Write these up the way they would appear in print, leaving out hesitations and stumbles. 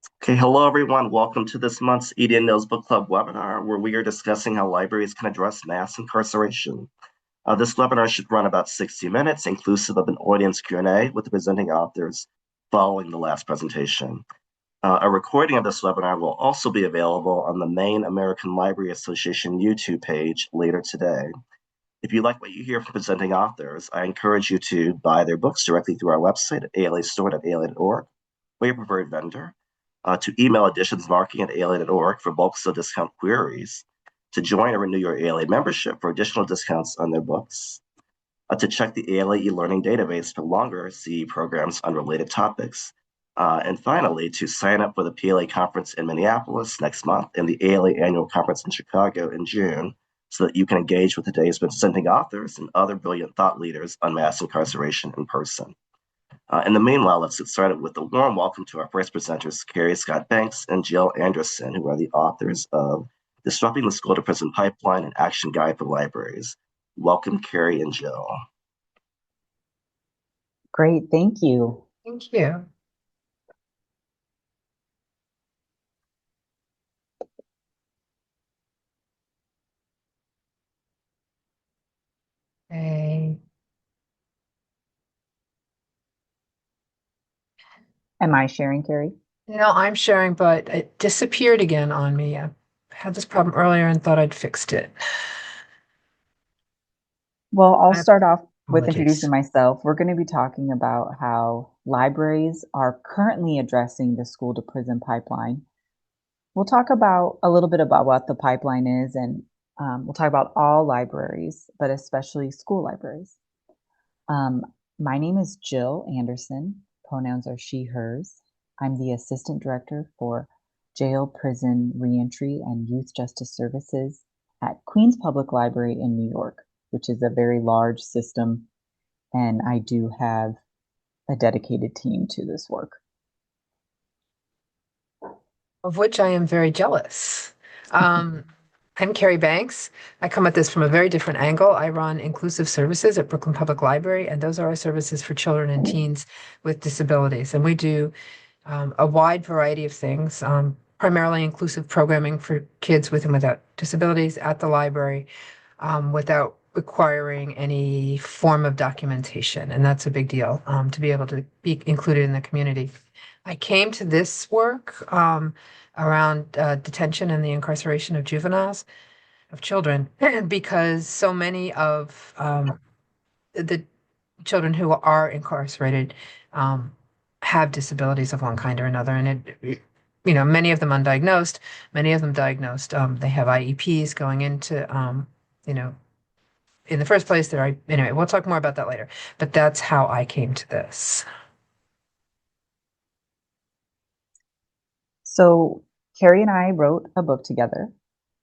Okay, hello everyone. Welcome to this month's Edie and Neal's Book Club webinar, where we are discussing how libraries can address mass incarceration. This webinar should run about 60 minutes, inclusive of an audience Q&A with the presenting authors following the last presentation. A recording of this webinar will also be available on the main American Library Association YouTube page later today. If you like what you hear from presenting authors, I encourage you to buy their books directly through our website at alastore.ala.org or your preferred vendor, to email editions marketing at ala.org for bulk sale discount queries, to join or renew your ALA membership for additional discounts on their books, to check the ALA e-learning database for longer CE programs on related topics, and finally, to sign up for the PLA conference in Minneapolis next month and the ALA annual conference in Chicago in June, so that you can engage with today's presenting authors and other brilliant thought leaders on mass incarceration in person. In the meanwhile, let's get started with a warm welcome to our first presenters, Carrie Scott Banks and Jill Anderson, who are the authors of Disrupting the School to Prison Pipeline, an Action Guide for Libraries. Welcome, Carrie and Jill. Great, thank you. Thank you. Okay. Am I sharing, Carrie? No, I'm sharing, but it disappeared again on me. I had this problem earlier and thought I'd fixed it. Well, I'll My start off with apologies. introducing myself. We're going to be talking about how libraries are currently addressing the school to prison pipeline. We'll talk about a little bit about what the pipeline is, and we'll talk about all libraries, but especially school libraries. Um, my name is Jill Anderson. Pronouns are she, hers. I'm the Assistant Director for Jail, Prison, Reentry, and Youth Justice Services at Queens Public Library in New York, which is a very large system, and I do have a dedicated team to this work. Of which I am very jealous. Um, I'm Carrie Banks. I come at this from a very different angle. I run inclusive services at Brooklyn Public Library, and those are our services for children and teens with disabilities. And we do a wide variety of things, primarily inclusive programming for kids with and without disabilities at the library, without requiring any form of documentation. And that's a big deal, to be able to be included in the community. I came to this work around detention and the incarceration of juveniles, of children, because so many of the children who are incarcerated um, have disabilities of one kind or another, and many of them undiagnosed, many of them diagnosed. They have IEPs going into, you know, in the first place. Anyway. We'll talk more about that later. But that's how I came to this. So, Carrie and I wrote a book together,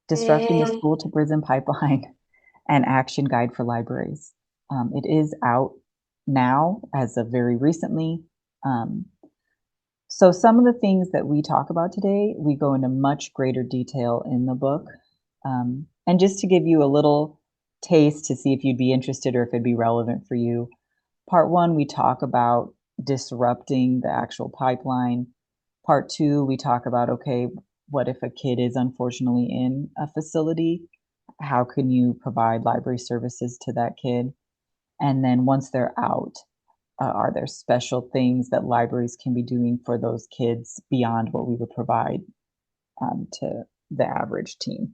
Disrupting the Mm. School to Prison Pipeline, an Action Guide for Libraries. It is out now as of very recently. Um, so some of the things that we talk about today, we go into much greater detail in the book. And just to give you a little taste to see if you'd be interested or if it'd be relevant for you, part one, we talk about disrupting the actual pipeline. Part two, we talk about, okay, what if a kid is unfortunately in a facility? How can you provide library services to that kid? And then once they're out, are there special things that libraries can be doing for those kids beyond what we would provide to the average teen?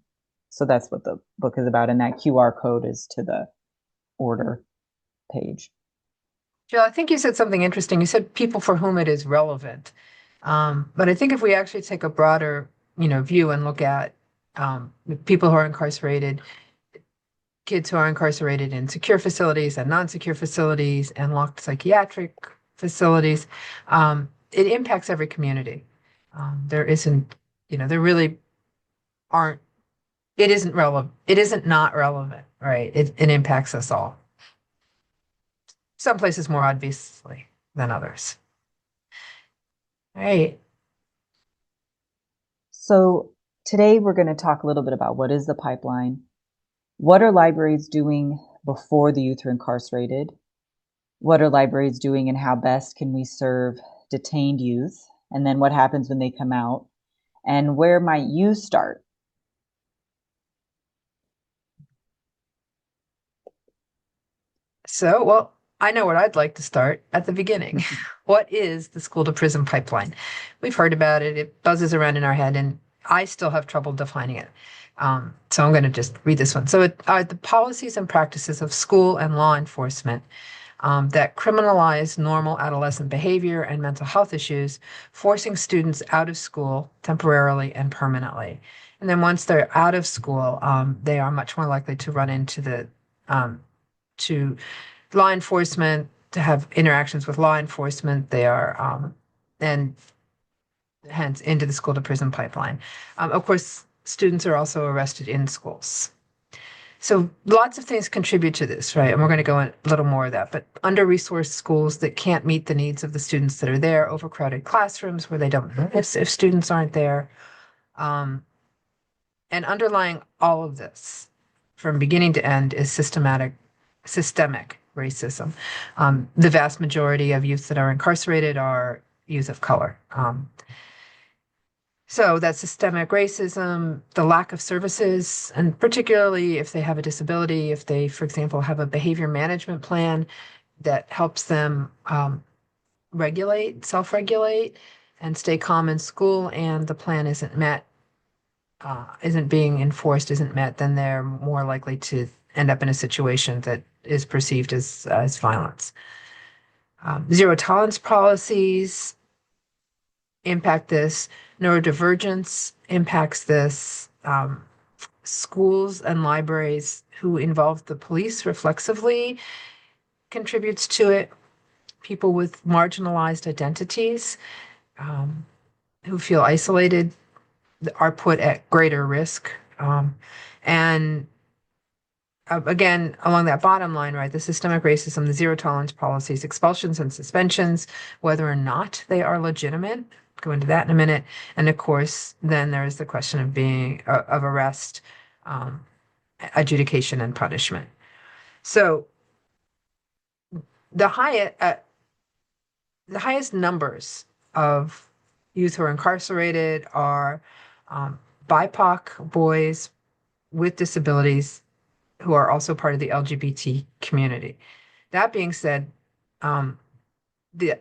So that's what the book is about. And that QR code is to the order page. Jill, I think you said something interesting. You said people for whom it is relevant. But I think if we actually take a broader, view and look at people who are incarcerated, kids who are incarcerated in secure facilities and non-secure facilities and locked psychiatric facilities, it impacts every community. There isn't, there really aren't, it isn't relevant. It isn't not relevant, right? It impacts us all. Some places more obviously than others. All right. So today we're going to talk a little bit about what is the pipeline, what are libraries doing before the youth are incarcerated, what are libraries doing and how best can we serve detained youth, And then what happens when they come out? And where might you start? So, well, I know what I'd like to start at the beginning. What is the school to prison pipeline? We've heard about it, it buzzes around in our head, and I still have trouble defining it. So I'm going to just read this one. So, it are the policies and practices of school and law enforcement that criminalize normal adolescent behavior and mental health issues, forcing students out of school temporarily and permanently. And then once they're out of school, they are much more likely to run into to law enforcement, to have interactions with law enforcement. They are, and hence into the school to prison pipeline. Of course, students are also arrested in schools. So lots of things contribute to this, right? And we're going to go in a little more of that. But under-resourced schools that can't meet the needs of the students that are there, overcrowded classrooms where they don't notice if students aren't there. Um, and underlying all of this, from beginning to end, is systemic racism. The vast majority of youth that are incarcerated are youth of color. So that systemic racism, the lack of services, and particularly if they have a disability, if they, for example, have a behavior management plan that helps them self-regulate, and stay calm in school, and the plan isn't met, isn't being enforced, isn't met, then they're more likely to end up in a situation that is perceived as violence. Zero tolerance policies impact this. Neurodivergence impacts this. Schools and libraries who involve the police reflexively contributes to it. People with marginalized identities who feel isolated are put at greater risk. And again, along that bottom line, right, the systemic racism, the zero tolerance policies, expulsions and suspensions, whether or not they are legitimate, go into that in a minute. And of course, then there is the question of of arrest, adjudication, and punishment. So the highest numbers of youth who are incarcerated are BIPOC boys with disabilities who are also part of the LGBT community. That being said, um, the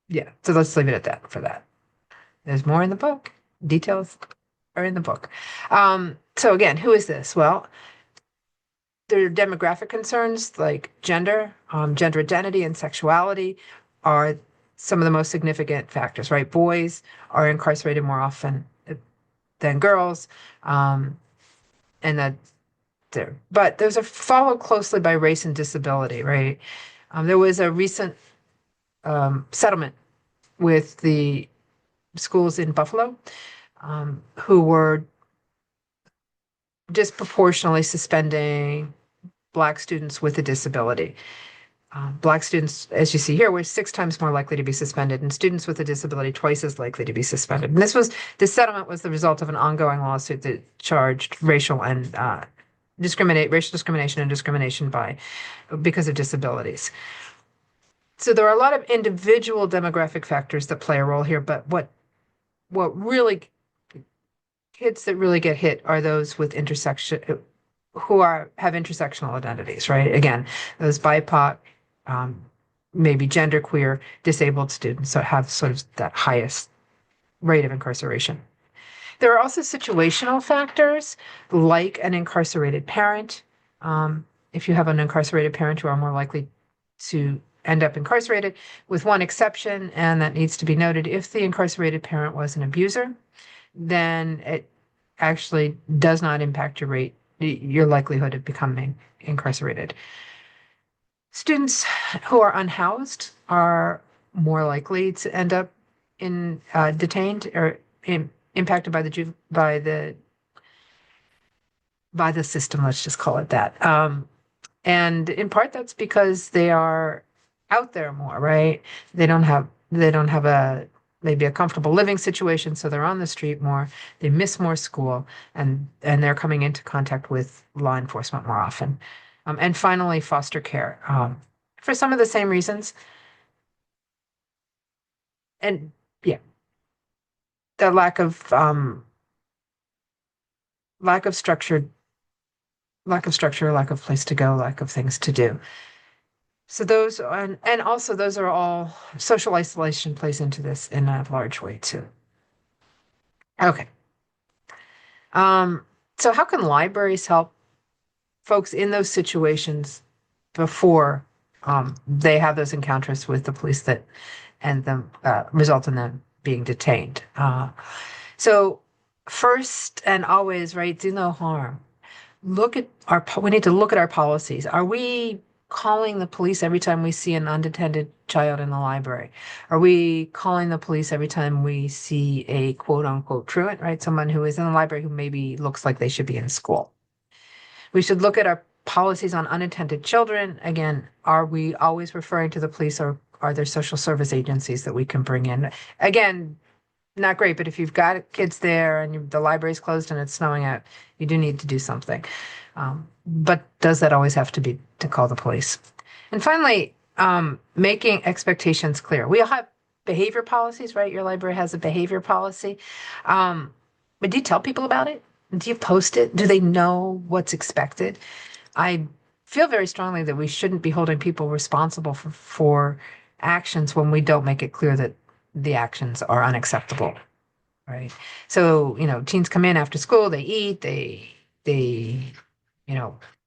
yeah, so let's leave it at that for that. There's more in the book. Details are in the book. So again, who is this? Well, there are demographic concerns like gender, gender identity, and sexuality are some of the most significant factors, right? Boys are incarcerated more often than girls, and that there. But there's a followed closely by race and disability, right? There was a recent settlement with the schools in Buffalo who were disproportionately suspending Black students with a disability. Black students, as you see here, were 6 times more likely to be suspended, and students with a disability twice as likely to be suspended. And this settlement was the result of an ongoing lawsuit that charged racial discrimination and discrimination because of disabilities. So there are a lot of individual demographic factors that play a role here, but what really kids that really get hit are those with who have intersectional identities, right? Again, those BIPOC, maybe genderqueer, disabled students that have sort of that highest rate of incarceration. There are also situational factors like an incarcerated parent. If you have an incarcerated parent, you are more likely to end up incarcerated, with one exception, and that needs to be noted. If the incarcerated parent was an abuser, then it actually does not impact your likelihood of becoming incarcerated. Students who are unhoused are more likely to end up detained or impacted by the system. Let's just call it that. And in part, that's because they are out there more, right? They don't have maybe a comfortable living situation, so they're on the street more. They miss more school, and they're coming into contact with law enforcement more often. And finally, foster care, for some of the same reasons. And yeah, the lack of structure, lack of structure, lack of place to go, lack of things to do. So those, and also those are all, social isolation plays into this in a large way too. Okay. So how can libraries help folks in those situations before they have those encounters with the police that and them result in them being detained? So first and always, right, do no harm. We need to look at our policies. Are we calling the police every time we see an unattended child in the library? Are we calling the police every time we see a quote unquote truant, right? Someone who is in the library who maybe looks like they should be in school. We should look at our policies on unattended children. Again, are we always referring to the police, or are there social service agencies that we can bring in? Again, not great, but if you've got kids there and the library's closed and it's snowing out, you do need to do something. But does that always have to be to call the police? And finally, making expectations clear. We all have behavior policies, right? Your library has a behavior policy. But do you tell people about it? Do you post it? Do they know what's expected? I feel very strongly that we shouldn't be holding people responsible for actions when we don't make it clear that the actions are unacceptable, right? So, teens come in after school, they eat, they,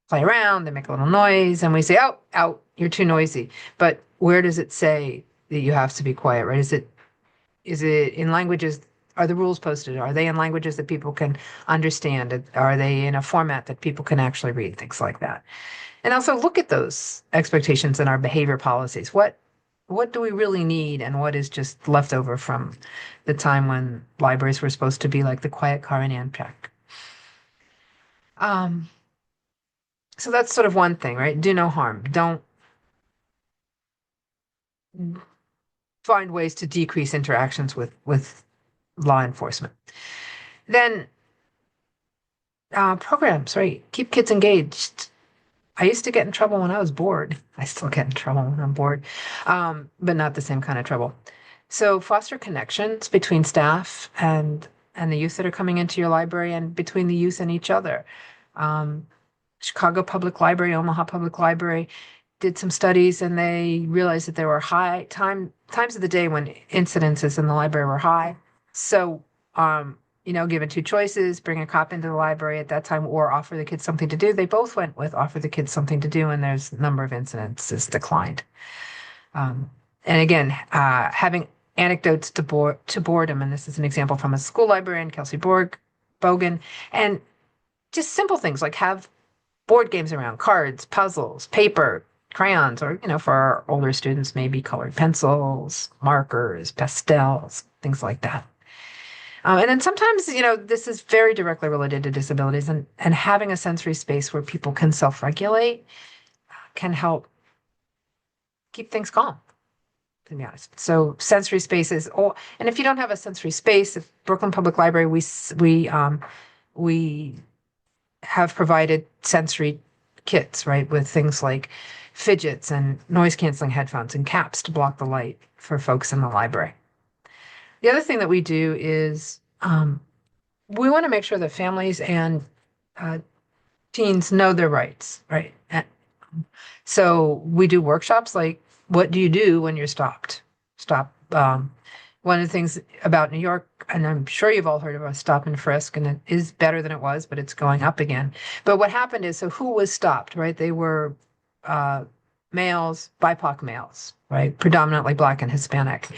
play around, they make a little noise, and we say, "Oh, out, you're too noisy." But where does it say that you have to be quiet, right? Is it in languages? Are the rules posted? Are they in languages that people can understand? Are they in a format that people can actually read? Things like that. And also look at those expectations in our behavior policies. What do we really need, and what is just left over from the time when libraries were supposed to be like the quiet car in Amtrak? So that's sort of one thing, right? Do no harm. Don't find ways to decrease interactions with law enforcement. Then programs, right? Keep kids engaged. I used to get in trouble when I was bored. I still get in trouble when I'm bored, but not the same kind of trouble. So foster connections between staff and the youth that are coming into your library, and between the youth and each other. Chicago Public Library, Omaha Public Library did some studies, and they realized that there were times of the day when incidences in the library were high. So, given two choices, bring a cop into the library at that time or offer the kids something to do, they both went with offer the kids something to do, and there's a number of incidences declined. And again, having anecdotes to boredom, and this is an example from a school librarian, Kelsey Bogan, and just simple things like have board games around, cards, puzzles, paper, crayons, or, for our older students, maybe colored pencils, markers, pastels, things like that. And then sometimes, this is very directly related to disabilities, and having a sensory space where people can self-regulate can help keep things calm, to be honest. So sensory spaces, and if you don't have a sensory space, at Brooklyn Public Library, we have provided sensory kits, right, with things like fidgets and noise-canceling headphones and caps to block the light for folks in the library. The other thing that we do is we want to make sure that families and teens know their rights, right? So we do workshops like, what do you do when you're stopped? One of the things about New York, and I'm sure you've all heard of a stop and frisk, and it is better than it was, but it's going up again. But what happened is, so who was stopped, right? They were males, BIPOC males, right? Predominantly Black and Hispanic.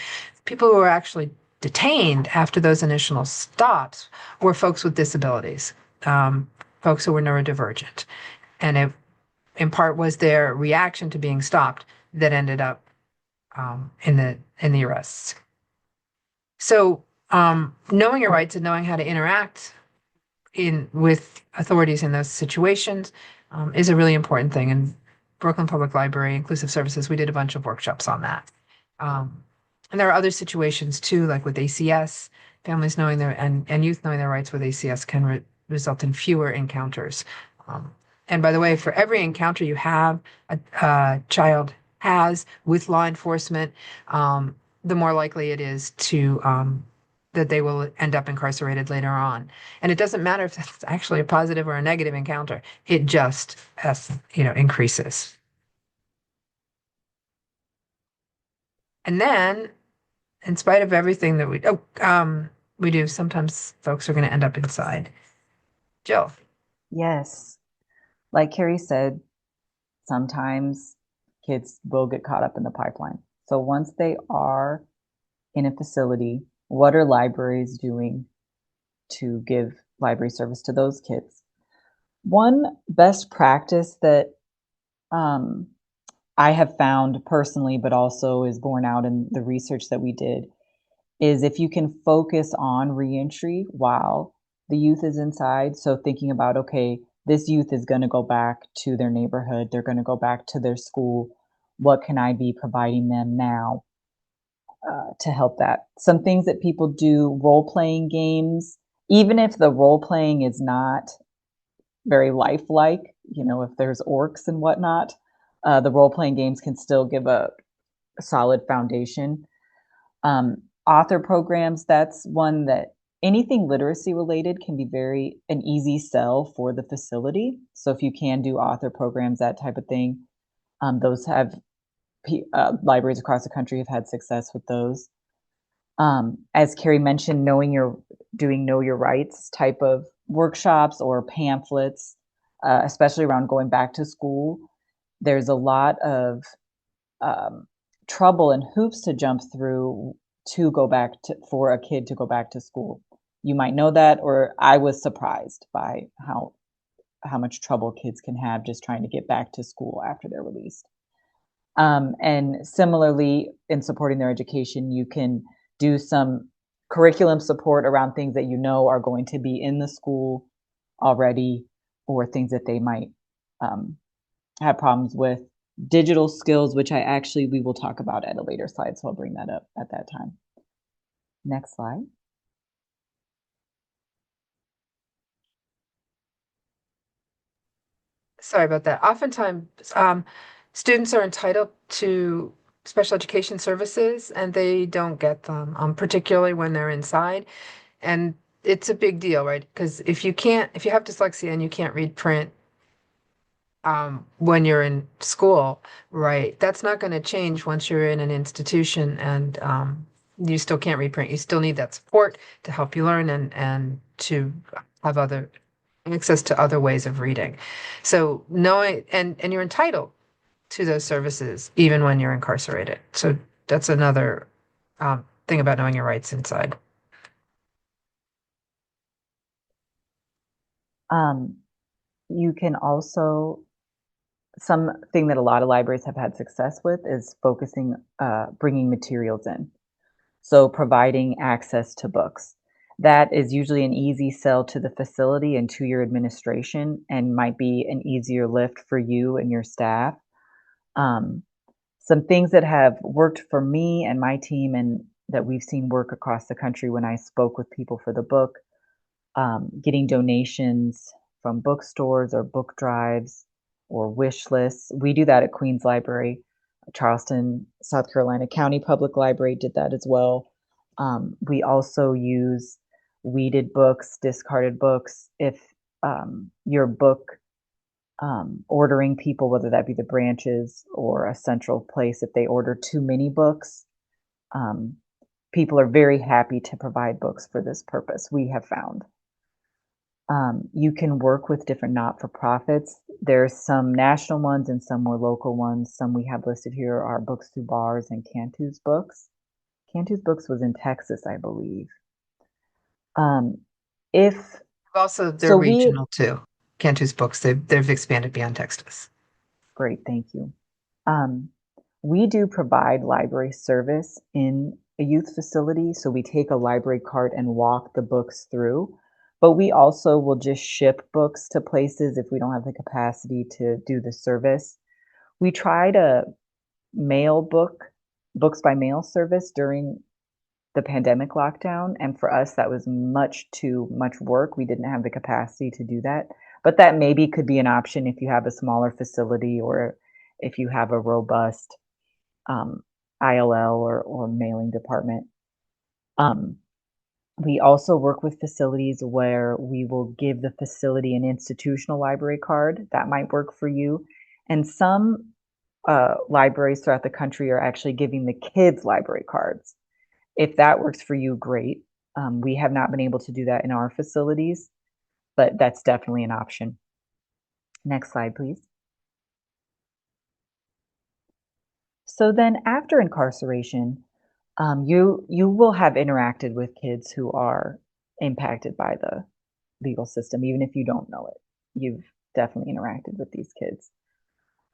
People who were actually detained after those initial stops were folks with disabilities, folks who were neurodivergent. And it, in part, was their reaction to being stopped that ended up in the arrests. So knowing your rights and knowing how to interact with authorities in those situations is a really important thing. And Brooklyn Public Library, Inclusive Services, we did a bunch of workshops on that. And there are other situations too, like with ACS, families knowing and youth knowing their rights with ACS can result in fewer encounters. And by the way, for every encounter you have, a child has with law enforcement, the more likely it is that that they will end up incarcerated later on. And it doesn't matter if that's actually a positive or a negative encounter. It just increases. And then, in spite of everything that we do, sometimes folks are going to end up inside. Jill. Yes. Like Carrie said, sometimes kids will get caught up in the pipeline. So once they are in a facility, what are libraries doing to give library service to those kids? One best practice that I have found personally, but also is borne out in the research that we did, is if you can focus on reentry while the youth is inside. So thinking about, okay, this youth is going to go back to their neighborhood, they're going to go back to their school. What can I be providing them now to help that? Some things that people do, role playing games, even if the role playing is not very lifelike, if there's orcs and whatnot, the role playing games can still give a solid foundation. Author programs, that's one that anything literacy related can be an easy sell for the facility. So if you can do author programs, that type of thing, those have libraries across the country have had success with those. As Carrie mentioned, doing know your rights type of workshops or pamphlets, especially around going back to school. There's a lot of trouble and hoops to jump through for a kid to go back to school. You might know that, or I was surprised by how much trouble kids can have just trying to get back to school after they're released. And similarly, in supporting their education, you can do some curriculum support around things that are going to be in the school already, or things that they might have problems with. Digital skills, which we will talk about at a later slide, so I'll bring that up at that time. Next slide. Sorry about that. Oftentimes, students are entitled to special education services and they don't get them, particularly when they're inside. And it's a big deal, right? Because if you have dyslexia and you can't read print, when you're in school, right, that's not going to change once you're in an institution and you still can't read print. You still need that support to help you learn and to have other access to other ways of reading. So knowing and you're entitled to those services even when you're incarcerated. So that's another thing about knowing your rights inside. You can also, something that a lot of libraries have had success with is bringing materials in. So providing access to books. That is usually an easy sell to the facility and to your administration, and might be an easier lift for you and your staff. Some things that have worked for me and my team, and that we've seen work across the country when I spoke with people for the book, getting donations from bookstores or book drives or wish lists. We do that at Queens Library. Charleston, South Carolina County Public Library did that as well. We also use weeded books, discarded books. If your book ordering people, whether that be the branches or a central place, if they order too many books, people are very happy to provide books for this purpose, we have found. You can work with different not-for-profits. There's some national ones and some more local ones. Some we have listed here are Books Through Bars and Cantu's Books. Cantu's Books was in Texas, I believe. They're regional too. Cantu's Books, they've expanded beyond Texas. Great, thank you. We do provide library service in a youth facility, so we take a library cart and walk the books through. But we also will just ship books to places if we don't have the capacity to do the service. We try to mail books by mail service during the pandemic lockdown. And for us, that was too much work. We didn't have the capacity to do that. But that maybe could be an option if you have a smaller facility or if you have a robust ILL or mailing department. We also work with facilities where we will give the facility an institutional library card. That might work for you. And some libraries throughout the country are actually giving the kids library cards. If that works for you, great. We have not been able to do that in our facilities, but that's definitely an option. Next slide, please. So then after incarceration, you will have interacted with kids who are impacted by the legal system, even if you don't know it. You've definitely interacted with these kids.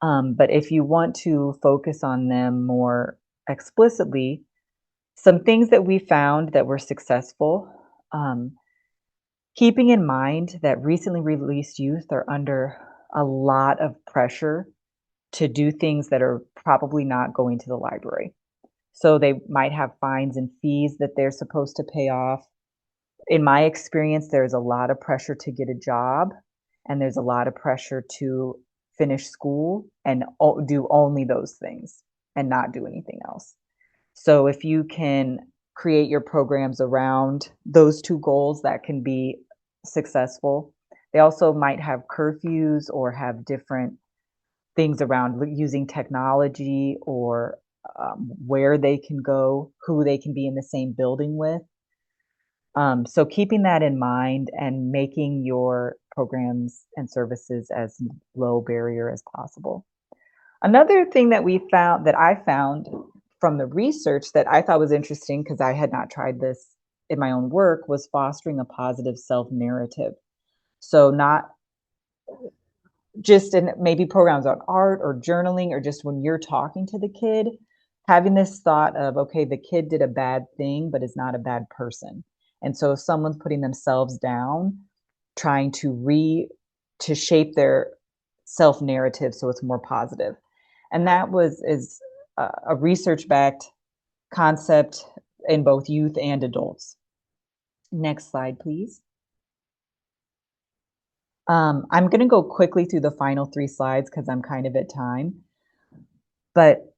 But if you want to focus on them more explicitly, some things that we found that were successful, keeping in mind that recently released youth are under a lot of pressure to do things that are probably not going to the library. So they might have fines and fees that they're supposed to pay off. In my experience, there's a lot of pressure to get a job, and there's a lot of pressure to finish school and do only those things and not do anything else. So if you can create your programs around those two goals, that can be successful. They also might have curfews or have different things around using technology or where they can go, who they can be in the same building with. So keeping that in mind and making your programs and services as low barrier as possible. Another thing that I found from the research that I thought was interesting, because I had not tried this in my own work, was fostering a positive self-narrative. So not just in maybe programs on art or journaling, or just when you're talking to the kid, having this thought of, okay, the kid did a bad thing, but is not a bad person. And so if someone's putting themselves down, trying to shape their self narrative so it's more positive. And that is a research backed concept in both youth and adults. Next slide, please. I'm going to go quickly through the final 3 slides because I'm kind of at time. But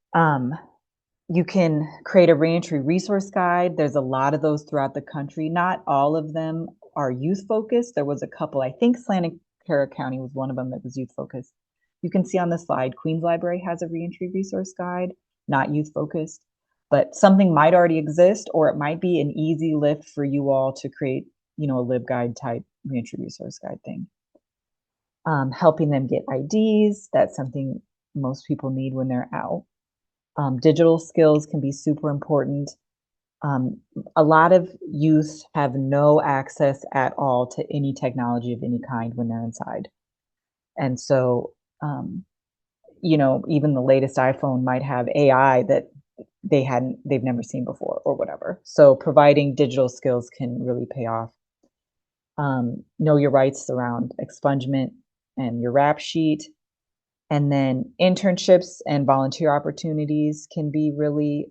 you can create a reentry resource guide. There's a lot of those throughout the country. Not all of them are youth focused. There was a couple. I think Santa Clara County was one of them that was youth focused. You can see on the slide, Queens Library has a reentry resource guide, not youth focused, but something might already exist, or it might be an easy lift for you all to create, a LibGuide type reentry resource guide thing. Helping them get IDs. That's something most people need when they're out. Digital skills can be super important. A lot of youth have no access at all to any technology of any kind when they're inside. And so, even the latest iPhone might have AI that they've never seen before or whatever. So providing digital skills can really pay off. Know your rights around expungement and your rap sheet. And then internships and volunteer opportunities can be really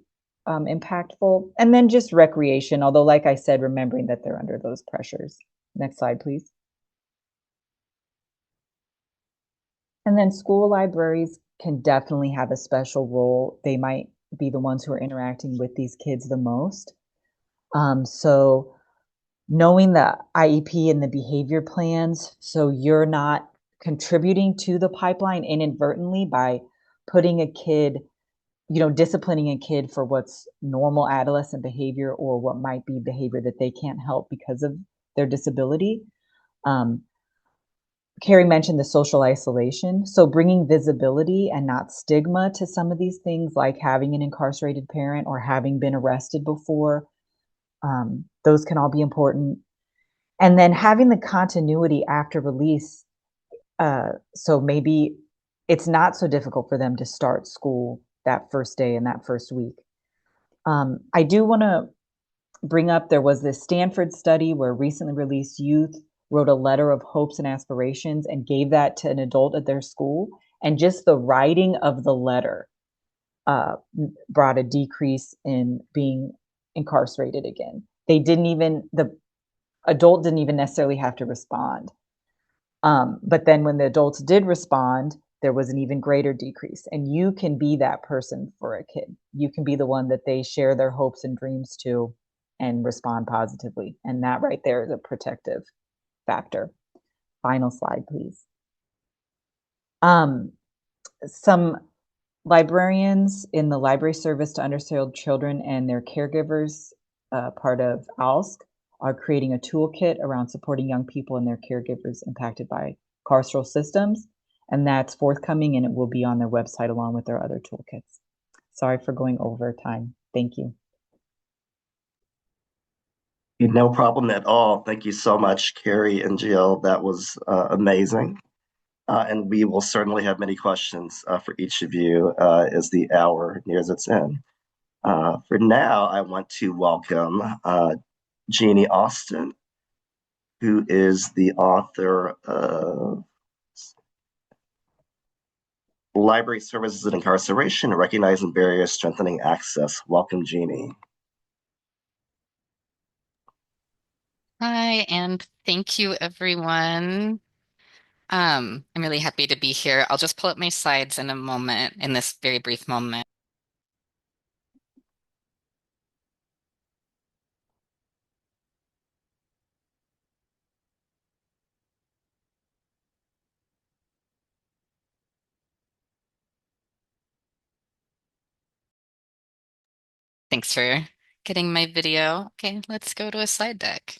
impactful. And then just recreation, although like I said, remembering that they're under those pressures. Next slide, please. And then school libraries can definitely have a special role. They might be the ones who are interacting with these kids the most. So knowing the IEP and the behavior plans, so you're not contributing to the pipeline inadvertently by putting a kid, disciplining a kid for what's normal adolescent behavior or what might be behavior that they can't help because of their disability. Carrie mentioned the social isolation. So bringing visibility and not stigma to some of these things, like having an incarcerated parent or having been arrested before, those can all be important. And then having the continuity after release. So maybe it's not so difficult for them to start school that first day and that first week. I do want to bring up, there was this Stanford study where recently released youth wrote a letter of hopes and aspirations and gave that to an adult at their school. And just the writing of the letter brought a decrease in being incarcerated again. The adult didn't even necessarily have to respond. But then when the adults did respond, there was an even greater decrease. And you can be that person for a kid. You can be the one that they share their hopes and dreams to. and respond positively. And that right there is a protective factor. Final slide, please. Some librarians in the library service to underserved children and their caregivers, part of ALSC, are creating a toolkit around supporting young people and their caregivers impacted by carceral systems. And that's forthcoming, and it will be on their website along with their other toolkits. Sorry for going over time. Thank you. No problem at all. Thank you so much, Carrie and Jill. That was amazing. And we will certainly have many questions for each of you as the hour nears its end. For now, I want to welcome Jeanie Austin, who is the author of Library Services and Incarceration, Recognizing Barriers, Strengthening Access. Welcome, Jeanie. Hi, and thank you, everyone. I'm really happy to be here. I'll just pull up my slides in a moment, in this very brief moment. Thanks for getting my video. Okay, let's go to a slide deck.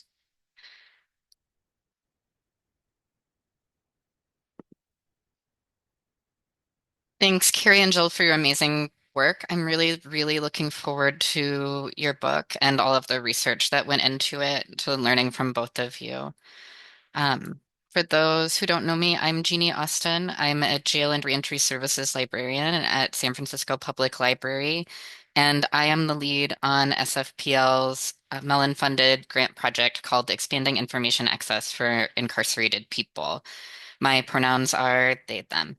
Thanks, Carrie and Jill, for your amazing work. I'm really, really looking forward to your book and all of the research that went into it, to learning from both of you. For those who don't know me, I'm Jeanie Austin. I'm a jail and reentry services librarian at San Francisco Public Library, and I am the lead on SFPL's Mellon-funded grant project called Expanding Information Access for Incarcerated People. My pronouns are they, them.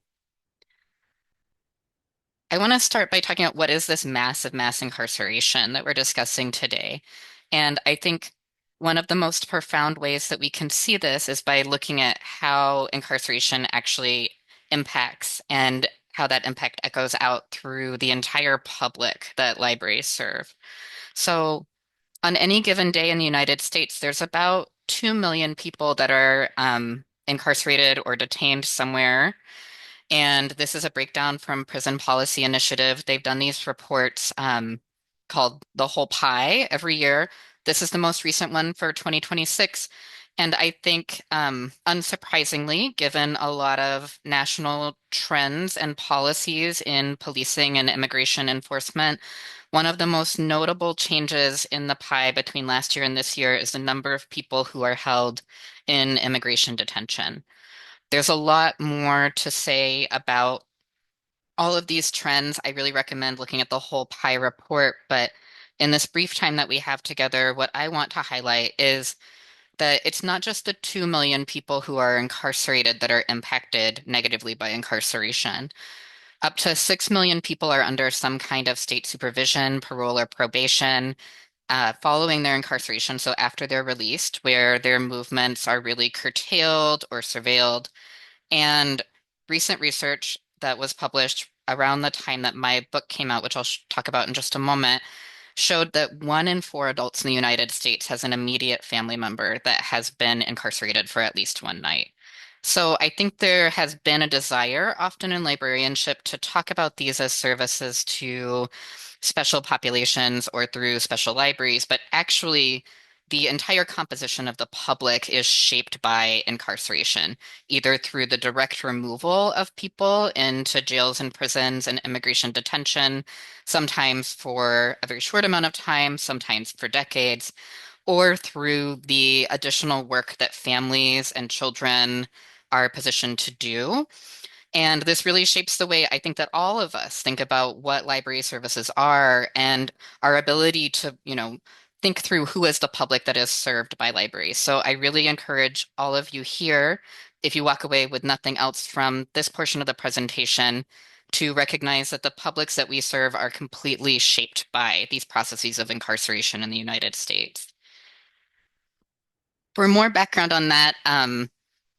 I want to start by talking about what is this massive mass incarceration that we're discussing today. And I think one of the most profound ways that we can see this is by looking at how incarceration actually impacts and how that impact echoes out through the entire public that libraries serve. So, on any given day in the United States, there's about 2 million people that are incarcerated or detained somewhere, and this is a breakdown from Prison Policy Initiative. They've done these reports called The Whole Pie every year. This is the most recent one for 2026. And I think, unsurprisingly, given a lot of national trends and policies in policing and immigration enforcement, one of the most notable changes in the pie between last year and this year is the number of people who are held in immigration detention. There's a lot more to say about all of these trends. I really recommend looking at the whole pie report. But in this brief time that we have together, what I want to highlight is that it's not just the 2 million people who are incarcerated that are impacted negatively by incarceration. Up to 6 million people are under some kind of state supervision, parole, or probation following their incarceration. So after they're released, where their movements are really curtailed or surveilled. And recent research that was published around the time that my book came out, which I'll talk about in just a moment, showed that 1 in 4 adults in the United States has an immediate family member that has been incarcerated for at least one night. So I think there has been a desire, often in librarianship, to talk about these as services to special populations or through special libraries, but actually the entire composition of the public is shaped by incarceration, either through the direct removal of people into jails and prisons and immigration detention, sometimes for a very short amount of time, sometimes for decades, or through the additional work that families and children are positioned to do. And this really shapes the way I think that all of us think about what library services are and our ability to, think through who is the public that is served by libraries. So I really encourage all of you here, if you walk away with nothing else from this portion of the presentation, to recognize that the publics that we serve are completely shaped by these processes of incarceration in the United States. For more background on that,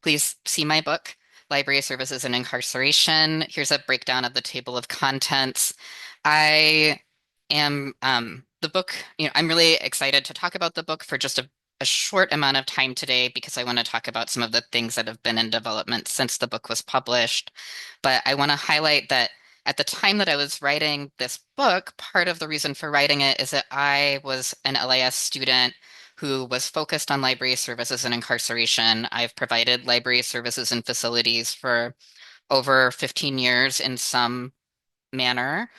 please see my book, Library Services and Incarceration. Here's a breakdown of the table of contents. I am the book, I'm really excited to talk about the book for just a short amount of time today because I want to talk about some of the things that have been in development since the book was published. But I want to highlight that at the time that I was writing this book, part of the reason for writing it is that I was an LIS student who was focused on library services and incarceration. I've provided library services and facilities for over 15 years in some manner.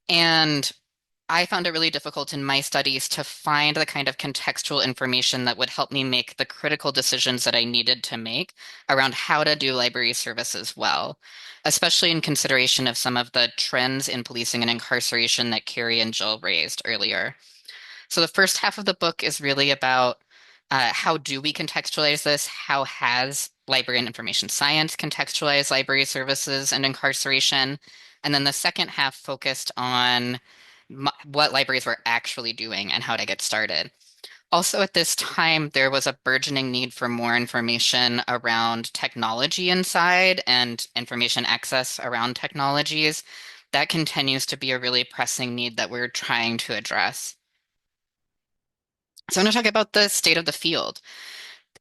And I found it really difficult in my studies to find the kind of contextual information that would help me make the critical decisions that I needed to make around how to do library services well, especially in consideration of some of the trends in policing and incarceration that Carrie and Jill raised earlier. So the first half of the book is really about how do we contextualize this? How has library and information science contextualized library services and incarceration? And then the second half focused on what libraries were actually doing and how to get started. Also, at this time, there was a burgeoning need for more information around technology inside and information access around technologies. That continues to be a really pressing need that we're trying to address. So I'm going to talk about the state of the field.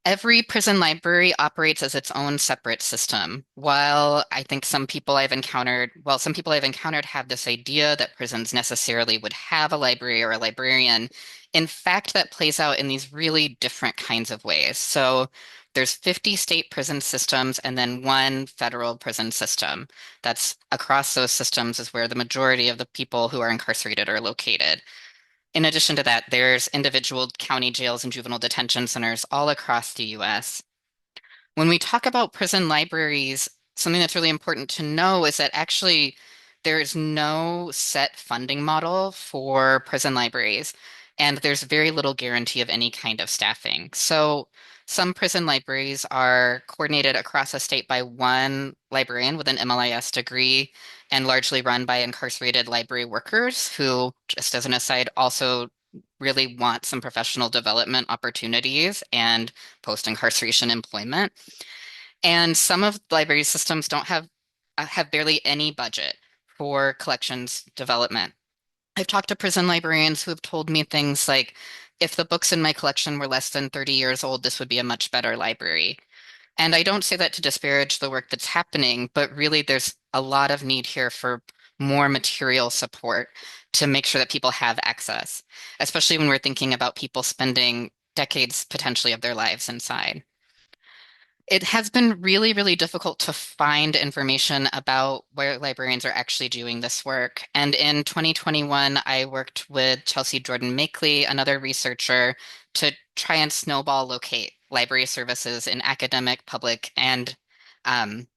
Every prison library operates as its own separate system. While I think some people I've encountered have this idea that prisons necessarily would have a library or a librarian. In fact, that plays out in these really different kinds of ways. So there's 50 state prison systems and then one federal prison system. That's across those systems is where the majority of the people who are incarcerated are located. In addition to that, there's individual county jails and juvenile detention centers all across the US. When we talk about prison libraries, something that's really important to know is that actually there is no set funding model for prison libraries, and there's very little guarantee of any kind of staffing. So some prison libraries are coordinated across a state by one librarian with an MLIS degree and largely run by incarcerated library workers who, just as an aside, also really want some professional development opportunities and post-incarceration employment. And some of the library systems don't have barely any budget for collections development. I've talked to prison librarians who have told me things like, if the books in my collection were less than 30 years old, this would be a much better library. And I don't say that to disparage the work that's happening, but really there's a lot of need here for more material support to make sure that people have access, especially when we're thinking about people spending decades potentially of their lives inside. It has been really, really difficult to find information about where librarians are actually doing this work. And in 2021, I worked with Chelsea Jordan Makeley, another researcher, to try and snowball locate library services in academic, public, and um,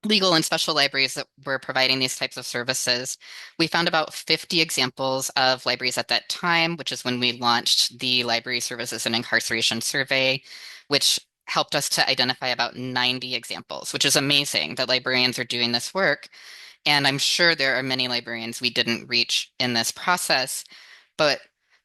legal and special libraries that were providing these types of services. We found about 50 examples of libraries at that time, which is when we launched the Library Services and Incarceration Survey, which helped us to identify about 90 examples, which is amazing that librarians are doing this work. And I'm sure there are many librarians we didn't reach in this process, but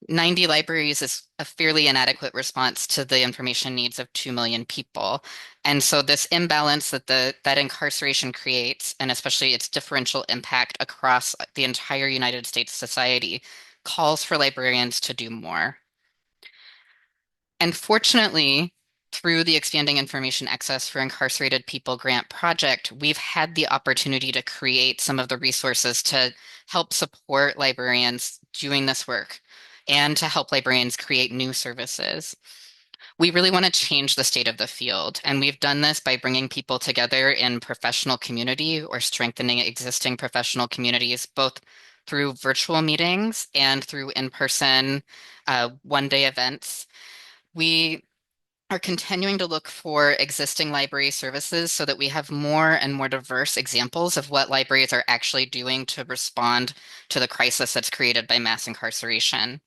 90 libraries is a fairly inadequate response to the information needs of 2 million people. And so this imbalance that incarceration creates, and especially its differential impact across the entire United States society, calls for librarians to do more. And fortunately, through the Expanding Information Access for Incarcerated People grant project, we've had the opportunity to create some of the resources to help support librarians doing this work and to help librarians create new services. We really want to change the state of the field, and we've done this by bringing people together in professional community or strengthening existing professional communities, both through virtual meetings and through in-person one-day events. We are continuing to look for existing library services so that we have more and more diverse examples of what libraries are actually doing to respond to the crisis that's created by mass incarceration.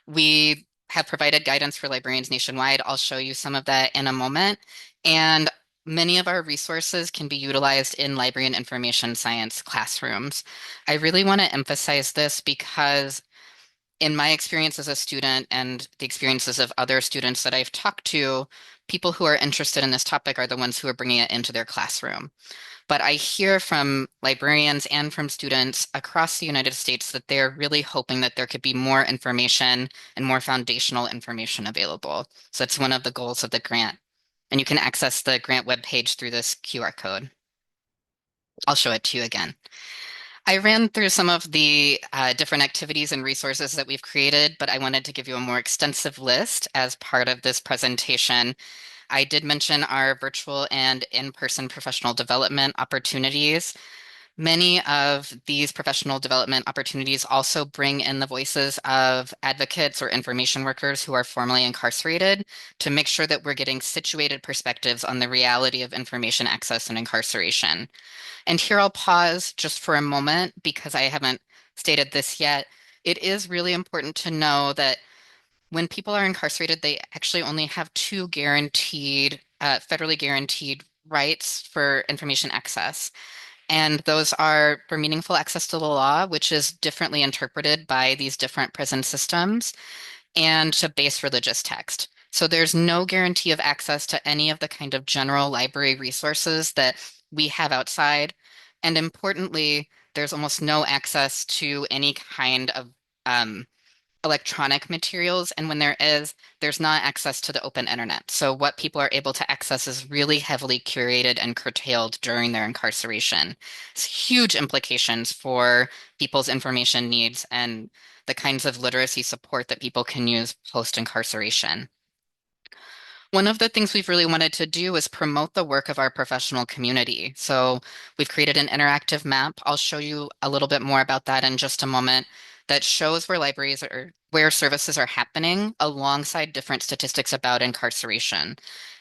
We have provided guidance for librarians nationwide. I'll show you some of that in a moment. And many of our resources can be utilized in library and information science classrooms. I really want to emphasize this because in my experience as a student and the experiences of other students that I've talked to, people who are interested in this topic are the ones who are bringing it into their classroom. But I hear from librarians and from students across the United States that they're really hoping that there could be more information and more foundational information available. So it's one of the goals of the grant. And you can access the grant webpage through this QR code. I'll show it to you again. I ran through some of the different activities and resources that we've created, but I wanted to give you a more extensive list as part of this presentation. I did mention our virtual and in-person professional development opportunities. Many of these professional development opportunities also bring in the voices of advocates or information workers who are formerly incarcerated to make sure that we're getting situated perspectives on the reality of information access and incarceration. And here I'll pause just for a moment because I haven't stated this yet. It is really important to know that when people are incarcerated, they actually only have two guaranteed, federally guaranteed rights for information access. And those are for meaningful access to the law, which is differently interpreted by these different prison systems, and to base religious text. So there's no guarantee of access to any of the kind of general library resources that we have outside. And importantly, there's almost no access to any kind of um, electronic materials. And when there is, there's not access to the open internet. So what people are able to access is really heavily curated and curtailed during their incarceration. It's huge implications for people's information needs and the kinds of literacy support that people can use post-incarceration. One of the things we've really wanted to do is promote the work of our professional community. So we've created an interactive map. I'll show you a little bit more about that in just a moment that shows where libraries are, where services are happening alongside different statistics about incarceration.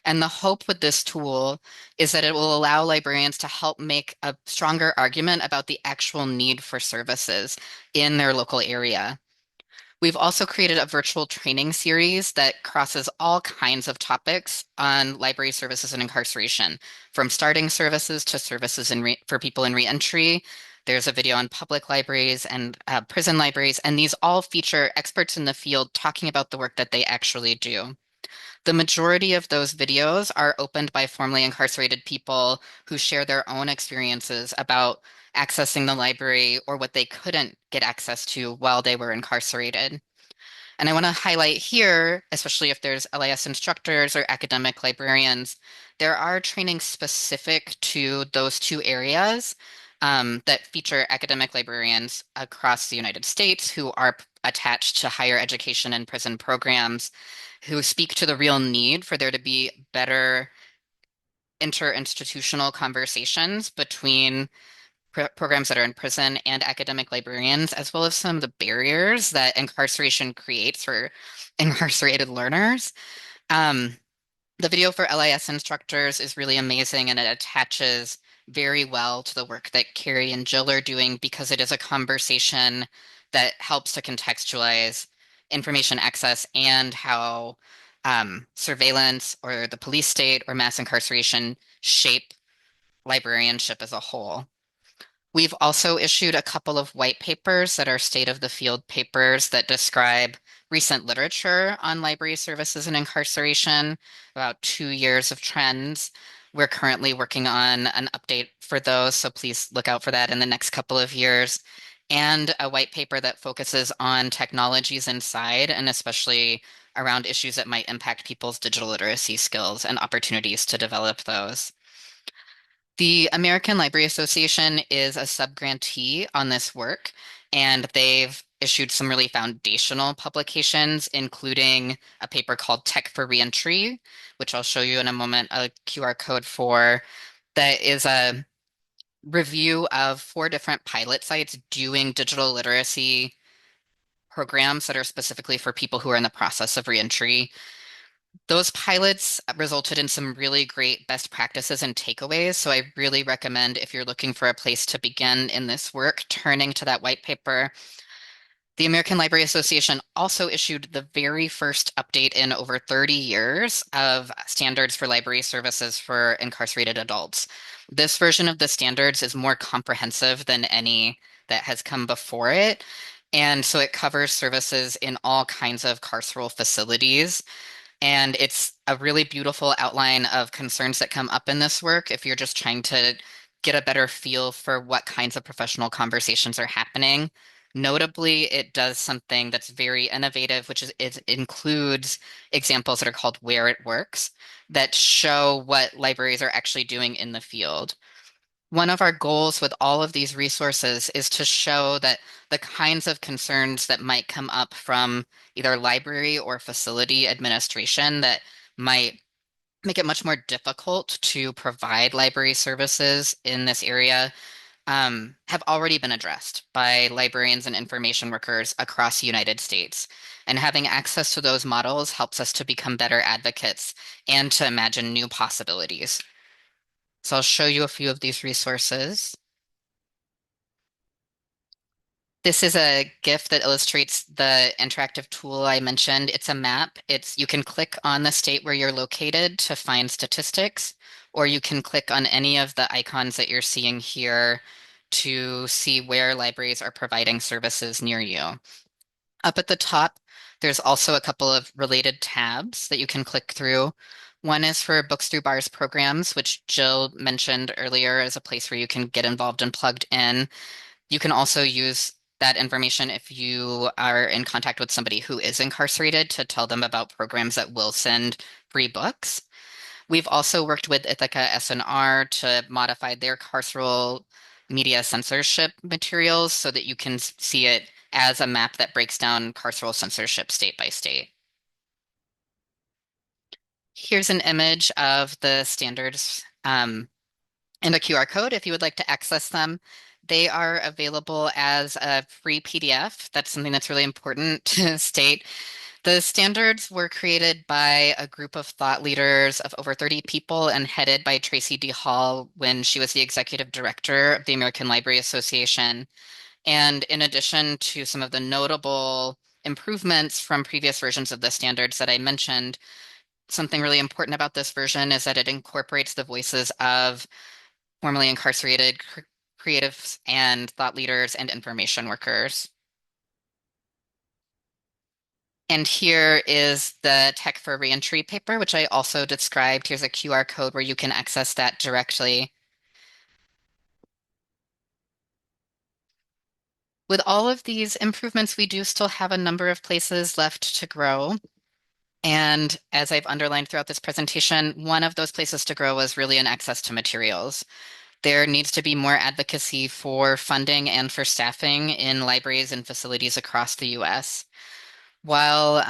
And the hope with this tool is that it will allow librarians to help make a stronger argument about the actual need for services in their local area. We've also created a virtual training series that crosses all kinds of topics on library services and incarceration, from starting services to services for people in reentry. There's a video on public libraries and prison libraries, and these all feature experts in the field talking about the work that they actually do. The majority of those videos are opened by formerly incarcerated people who share their own experiences about accessing the library or what they couldn't get access to while they were incarcerated. And I want to highlight here, especially if there's LIS instructors or academic librarians, there are trainings specific to those two areas that feature academic librarians across the United States who are attached to higher education and prison programs who speak to the real need for there to be better interinstitutional conversations between programs that are in prison and academic librarians, as well as some of the barriers that incarceration creates for incarcerated learners. Um, the video for LIS instructors is really amazing and it attaches very well to the work that Carrie and Jill are doing because it is a conversation that helps to contextualize information access and how surveillance or the police state or mass incarceration shape librarianship as a whole. We've also issued a couple of white papers that are state of the field papers that describe recent literature on library services and incarceration, about 2 years of trends. We're currently working on an update for those, so please look out for that in the next couple of years. And a white paper that focuses on technologies inside and especially around issues that might impact people's digital literacy skills and opportunities to develop those. The American Library Association is a subgrantee on this work, and they've issued some really foundational publications, including a paper called Tech for Reentry, which I'll show you in a moment a QR code for, that is a review of 4 different pilot sites doing digital literacy programs that are specifically for people who are in the process of reentry. Those pilots resulted in some really great best practices and takeaways. So I really recommend if you're looking for a place to begin in this work, turning to that white paper. The American Library Association also issued the very first update in over 30 years of standards for library services for incarcerated adults. This version of the standards is more comprehensive than any that has come before it. And so it covers services in all kinds of carceral facilities. And it's a really beautiful outline of concerns that come up in this work if you're just trying to get a better feel for what kinds of professional conversations are happening. Notably, it does something that's very innovative, which is it includes examples that are called where it works that show what libraries are actually doing in the field. One of our goals with all of these resources is to show that the kinds of concerns that might come up from either library or facility administration that might make it much more difficult to provide library services in this area have already been addressed by librarians and information workers across the United States. And having access to those models helps us to become better advocates and to imagine new possibilities. So I'll show you a few of these resources. This is a GIF that illustrates the interactive tool I mentioned. It's a map. You can click on the state where you're located to find statistics, or you can click on any of the icons that you're seeing here to see where libraries are providing services near you. Up at the top, there's also a couple of related tabs that you can click through. One is for Books Through Bars programs, which Jill mentioned earlier as a place where you can get involved and plugged in. You can also use that information if you are in contact with somebody who is incarcerated to tell them about programs that will send free books. We've also worked with Ithaca S&R to modify their carceral media censorship materials so that you can see it as a map that breaks down carceral censorship state by state. Here's an image of the standards and a QR code if you would like to access them. They are available as a free PDF. That's something that's really important to state. The standards were created by a group of thought leaders of over 30 people and headed by Tracy D. Hall when she was the executive director of the American Library Association. And in addition to some of the notable improvements from previous versions of the standards that I mentioned, something really important about this version is that it incorporates the voices of formerly incarcerated creatives and thought leaders and information workers. And here is the Tech for Reentry paper, which I also described. Here's a QR code where you can access that directly. With all of these improvements, we do still have a number of places left to grow. And as I've underlined throughout this presentation, one of those places to grow is really in access to materials. There needs to be more advocacy for funding and for staffing in libraries and facilities across the US. While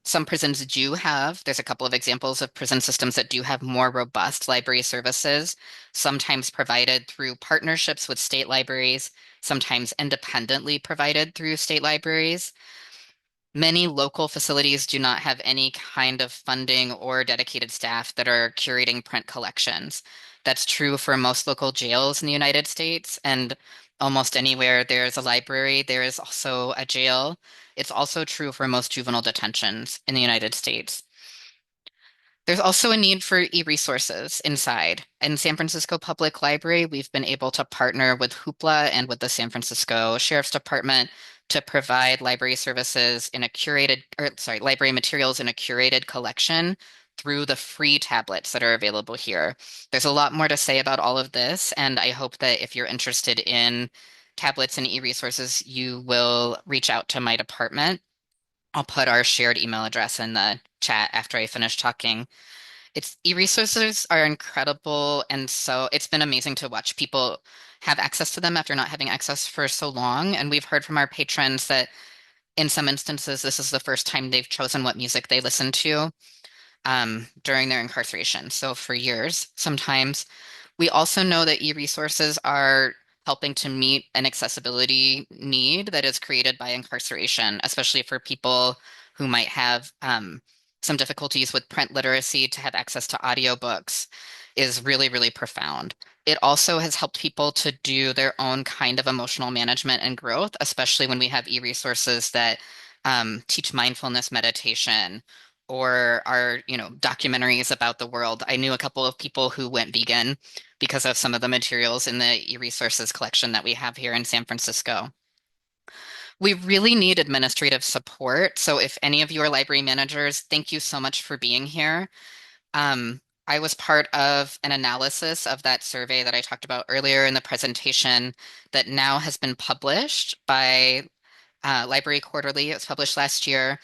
some prisons do have, there's a couple of examples of prison systems that do have more robust library services, sometimes provided through partnerships with state libraries, sometimes independently provided through state libraries. Many local facilities do not have any kind of funding or dedicated staff that are curating print collections. That's true for most local jails in the United States, and almost anywhere there's a library, there is also a jail. It's also true for most juvenile detentions in the United States. There's also a need for e-resources inside. In San Francisco Public Library, we've been able to partner with Hoopla and with the San Francisco Sheriff's Department to provide library services in a curated, or sorry, library materials in a curated collection through the free tablets that are available here. There's a lot more to say about all of this, and I hope that if you're interested in tablets and e-resources, you will reach out to my department. I'll put our shared email address in the chat after I finish talking. It's e-resources are incredible, and so it's been amazing to watch people have access to them after not having access for so long. And we've heard from our patrons that in some instances, this is the first time they've chosen what music they listen to during their incarceration. So for years, sometimes. We also know that e-resources are helping to meet an accessibility need that is created by incarceration, especially for people who might have some difficulties with print literacy to have access to audiobooks is really, really profound. It also has helped people to do their own kind of emotional management and growth, especially when we have e-resources that teach mindfulness meditation or are, documentaries about the world. I knew a couple of people who went vegan because of some of the materials in the e-resources collection that we have here in San Francisco. We really need administrative support. So if any of you are library managers, thank you so much for being here. I was part of an analysis of that survey that I talked about earlier in the presentation that now has been published by Library Quarterly. It was published last year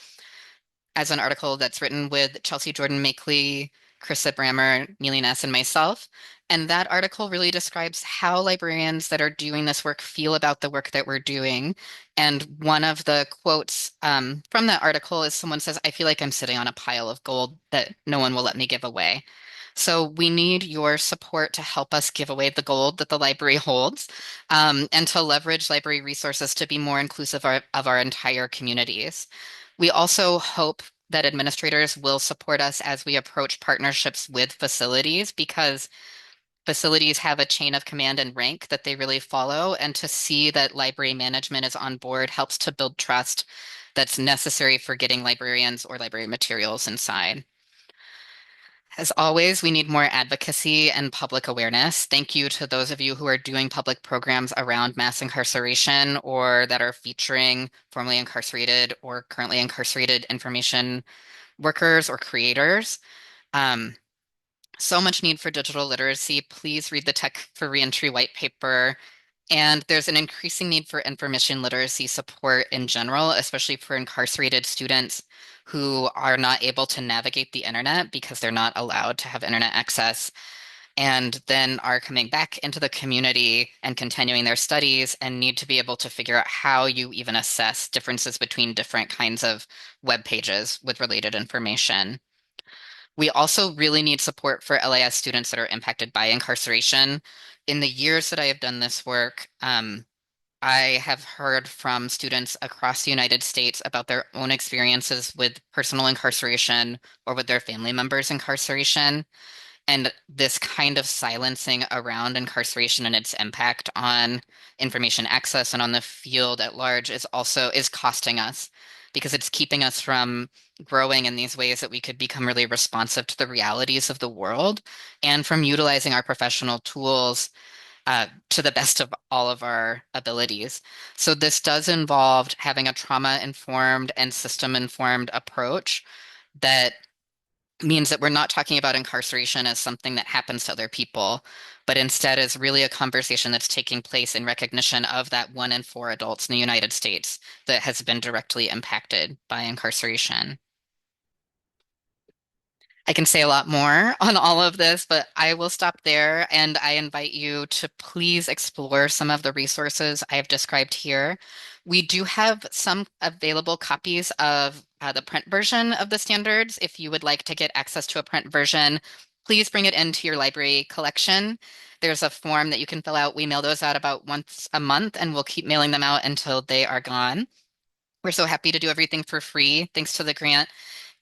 as an article that's written with Chelsea Jordan Makeley, Krista Brammer, Neal Ness, and myself. And that article really describes how librarians that are doing this work feel about the work that we're doing. And one of the quotes from that article is someone says, I feel like I'm sitting on a pile of gold that no one will let me give away. So we need your support to help us give away the gold that the library holds, and to leverage library resources to be more inclusive of our entire communities. We also hope that administrators will support us as we approach partnerships with facilities because facilities have a chain of command and rank that they really follow. And to see that library management is on board helps to build trust that's necessary for getting librarians or library materials inside. As always, we need more advocacy and public awareness. Thank you to those of you who are doing public programs around mass incarceration or that are featuring formerly incarcerated or currently incarcerated information workers or creators. Um, so much need for digital literacy. Please read the Tech for Reentry white paper. And there's an increasing need for information literacy support in general, especially for incarcerated students who are not able to navigate the internet because they're not allowed to have internet access, and then are coming back into the community and continuing their studies and need to be able to figure out how you even assess differences between different kinds of web pages with related information. We also really need support for LAS students that are impacted by incarceration. In the years that I have done this work, I have heard from students across the United States about their own experiences with personal incarceration or with their family members' incarceration. And this kind of silencing around incarceration and its impact on information access and on the field at large is costing us because it's keeping us from growing in these ways that we could become really responsive to the realities of the world and from utilizing our professional tools to the best of all of our abilities. So this does involve having a trauma-informed and system-informed approach that means that we're not talking about incarceration as something that happens to other people, but instead is really a conversation that's taking place in recognition of that 1 in 4 adults in the United States that has been directly impacted by incarceration. I can say a lot more on all of this, but I will stop there and I invite you to please explore some of the resources I have described here. We do have some available copies of the print version of the standards. If you would like to get access to a print version, please bring it into your library collection. There's a form that you can fill out. We mail those out about once a month and we'll keep mailing them out until they are gone. We're so happy to do everything for free, thanks to the grant.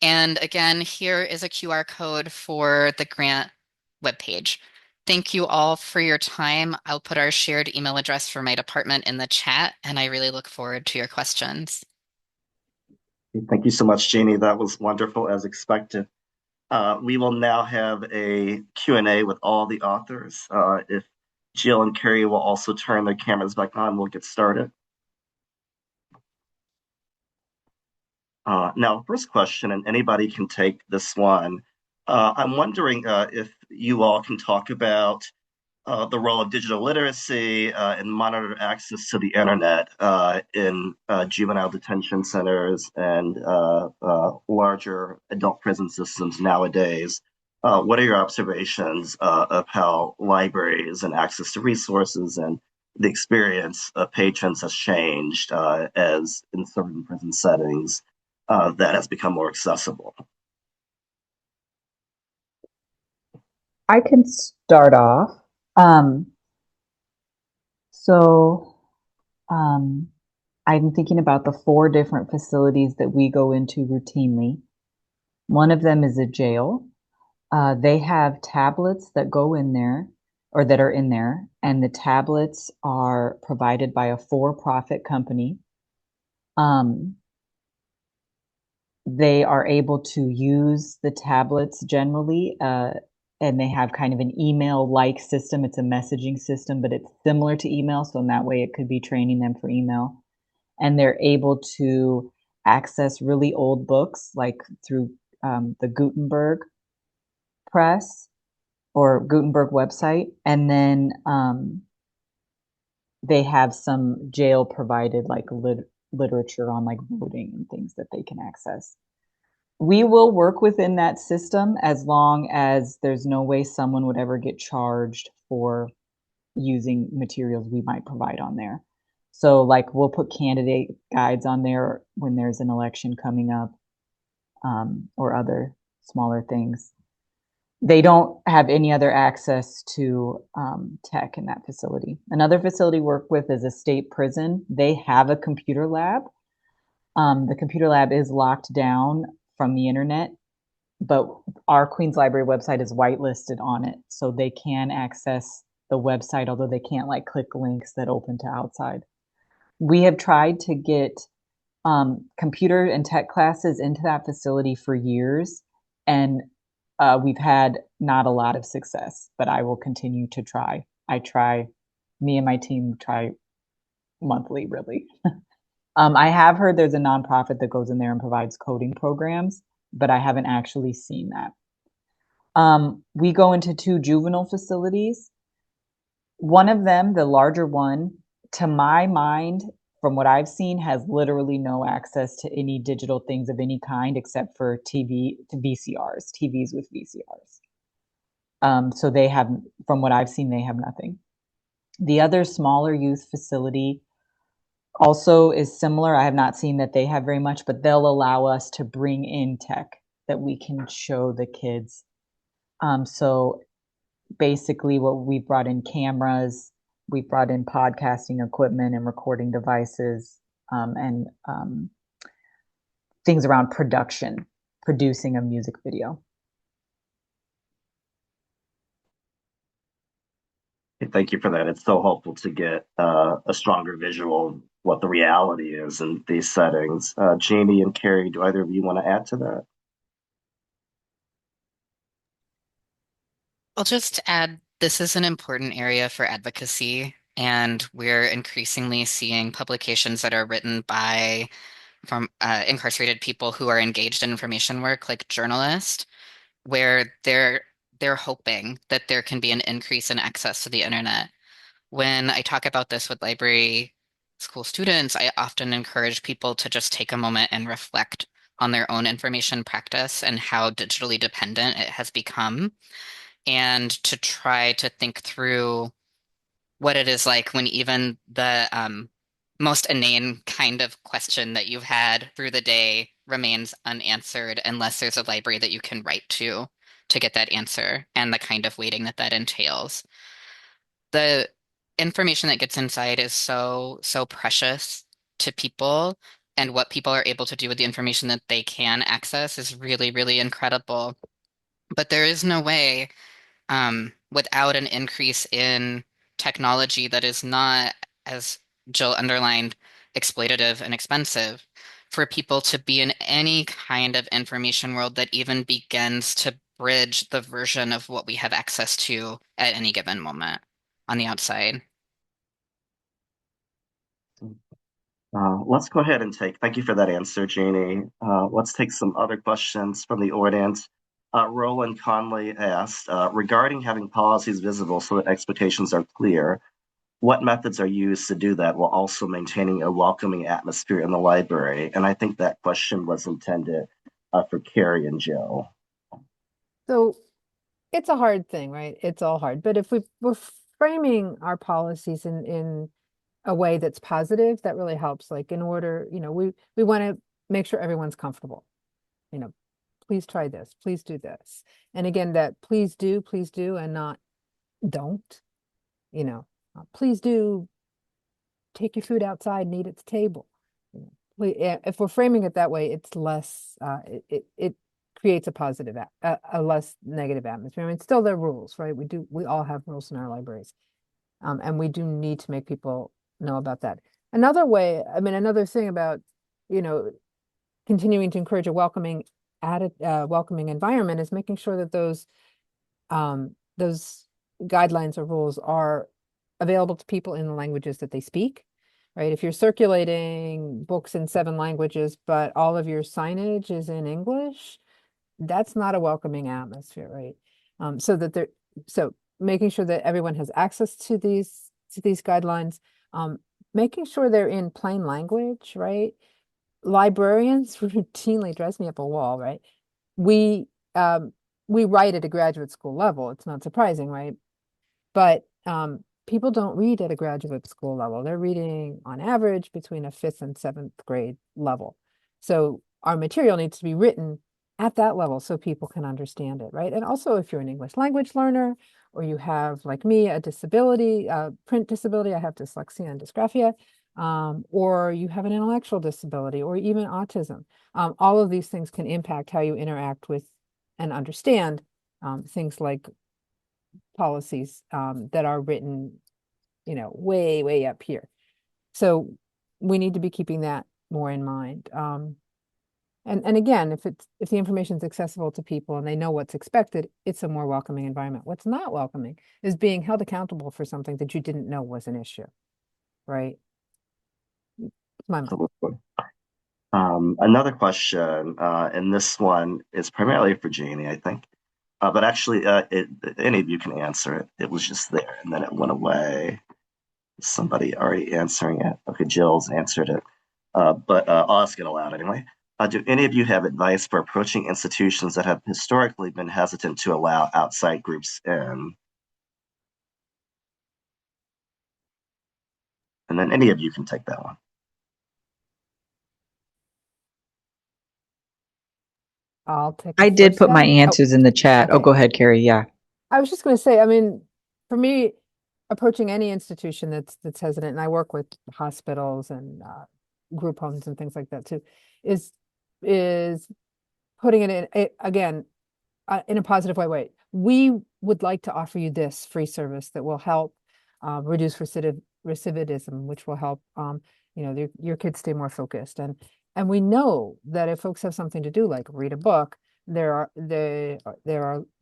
And again, here is a QR code for the grant webpage. Thank you all for your time. I'll put our shared email address for my department in the chat, and I really look forward to your questions. Thank you so much, Jeanie. That was wonderful as expected. We will now have a Q&A with all the authors. If Jill and Carrie will also turn their cameras back on, we'll get started. Now, first question, and anybody can take this one. I'm wondering if you all can talk about the role of digital literacy and monitored access to the internet in juvenile detention centers and larger adult prison systems nowadays. What are your observations of how libraries and access to resources and the experience of patrons has changed as in certain prison settings that has become more accessible? I can start off. Um, so I'm thinking about the 4 different facilities that we go into routinely. One of them is a jail. They have tablets that go in there or that are in there, and the tablets are provided by a for-profit company. They are able to use the tablets generally, and they have kind of an email-like system. It's a messaging system, but it's similar to email, so in that way it could be training them for email. and they're able to access really old books, like through the Gutenberg press or Gutenberg website. And then they have some jail provided like literature on like voting and things that they can access. We will work within that system as long as there's no way someone would ever get charged for using materials we might provide on there. So like we'll put candidate guides on there when there's an election coming up, or other smaller things. They don't have any other access to tech in that facility. Another facility we work with is a state prison. They have a computer lab. The computer lab is locked down from the internet, but our Queens Library website is whitelisted on it, so they can access the website, although they can't like click links that open to outside. We have tried to get computer and tech classes into that facility for years, and we've had not a lot of success, but I will continue to try. Me and my team try monthly, really. I have heard there's a nonprofit that goes in there and provides coding programs, but I haven't actually seen that. We go into 2 juvenile facilities. One of them, the larger one, to my mind, from what I've seen, has literally no access to any digital things of any kind except for VCRs, TVs with VCRs. So they have, from what I've seen, they have nothing. The other smaller youth facility also is similar. I have not seen that they have very much, but they'll allow us to bring in tech that we can show the kids. So basically what we brought in cameras, we brought in podcasting equipment and recording devices, and things around producing a music video. Thank you for that. It's so helpful to get a stronger visual of what the reality is in these settings. Jeanie and Carrie, do either of you want to add to that? I'll just add this is an important area for advocacy, and we're increasingly seeing publications that are written by from incarcerated people who are engaged in information work, like journalists, where they're hoping that there can be an increase in access to the internet. When I talk about this with library school students, I often encourage people to just take a moment and reflect on their own information practice and how digitally dependent it has become, and to try to think through what it is like when even the most inane kind of question that you've had through the day remains unanswered unless there's a library that you can write to get that answer, and the kind of waiting that that entails. The information that gets inside is so precious to people, and what people are able to do with the information that they can access is really, really incredible. But there is no way, without an increase in technology that is not, as Jill underlined, exploitative and expensive, for people to be in any kind of information world that even begins to bridge the version of what we have access to at any given moment on the outside. Let's go ahead and thank you for that answer, Jeanie. Let's take some other questions from the audience. Roland Conley asked, regarding having policies visible so that expectations are clear, what methods are used to do that while also maintaining a welcoming atmosphere in the library? And I think that question was intended for Carrie and Jill. So it's a hard thing, right? It's all hard. But if we're framing our policies in a way that's positive, that really helps. Like in order, we want to make sure everyone's comfortable. Please try this, please do this. And again, that please do, and not don't, please do take your food outside and eat at the table. If we're framing it that way, it's less, it creates a positive, a less negative atmosphere. I mean, still there are rules, right? We all have rules in our libraries. And we do need to make people know about that. Another thing about, continuing to encourage a welcoming environment is making sure that those guidelines or rules are available to people in the languages that they speak. right? If you're circulating books in 7 languages, but all of your signage is in English, that's not a welcoming atmosphere, right? So making sure that everyone has access to these guidelines, making sure they're in plain language, right? Librarians routinely dress me up a wall, right? We um, we write at a graduate school level. It's not surprising, right? But people don't read at a graduate school level. They're reading on average between a 5th and 7th grade level. So our material needs to be written at that level so people can understand it, right? And also if you're an English language learner or you have, like me, a disability, print disability, I have dyslexia and dysgraphia, or you have an intellectual disability or even autism. All of these things can impact how you interact with and understand things like policies that are written, way, way up here. So we need to be keeping that more in mind. And again, if the information is accessible to people and they know what's expected, it's a more welcoming environment. What's not welcoming is being held accountable for something that you didn't know was an issue, right? My mind. Absolutely. Another question, and this one is primarily for Jeanie, I think. But actually, any of you can answer it. It was just there, and then it went away. Somebody already answering it. Okay, Jill's answered it. But I'll ask it aloud anyway. Do any of you have advice for approaching institutions that have historically been hesitant to allow outside groups in? And then any of you can take that one. I'll take I a did first put my stab. Oh, answers in the chat. Oh, okay. go ahead, Carrie. Yeah. I was just going to say, I mean, for me, approaching any institution that's hesitant, and I work with hospitals and group homes and things like that too, is putting it in again in a positive way. We would like to offer you this free service that will help reduce recidivism, which will help your kids stay more focused. And we know that if folks have something to do, like read a book, they are